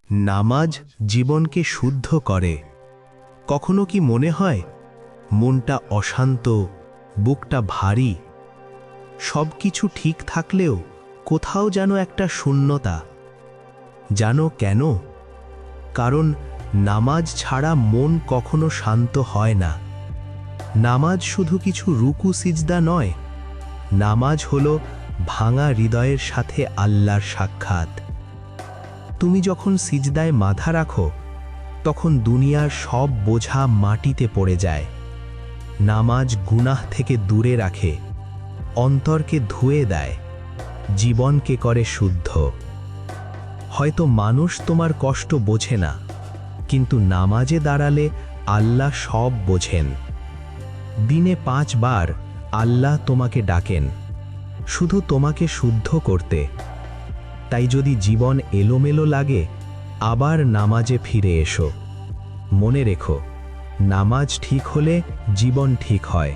নামাজ জীবনকে শুদ্ধ করে। কখনো কি মনে হয় মনটা অশান্ত, বুকটা ভারী? সব কিছু ঠিক থাকলেও কোথাও যেন একটা শূন্যতা। জানো কেন? কারণ নামাজ ছাড়া মন কখনো শান্ত হয় না। নামাজ শুধু কিছু রুকু সিজদা নয়, নামাজ হলো ভাঙা হৃদয়ের সাথে আল্লাহর সাক্ষাৎ। তুমি যখন সিজদায় মাথা রাখো, তখন দুনিয়ার সব বোঝা মাটিতে পড়ে যায়। নামাজ গুনাহ থেকে দূরে রাখে, অন্তরকে ধুয়ে দেয়, জীবনকে করে শুদ্ধ। হয়তো মানুষ তোমার কষ্ট বোঝে না, কিন্তু নামাজে দাঁড়ালে আল্লাহ সব বোঝেন। দিনে 5 বার আল্লাহ তোমাকে ডাকেন, শুধু তোমাকে শুদ্ধ করতে। তাই যদি জীবন এলোমেলো লাগে, আবার নামাজে ফিরে এসো। মনে রেখো, নামাজ ঠিক হলে জীবন ঠিক হয়।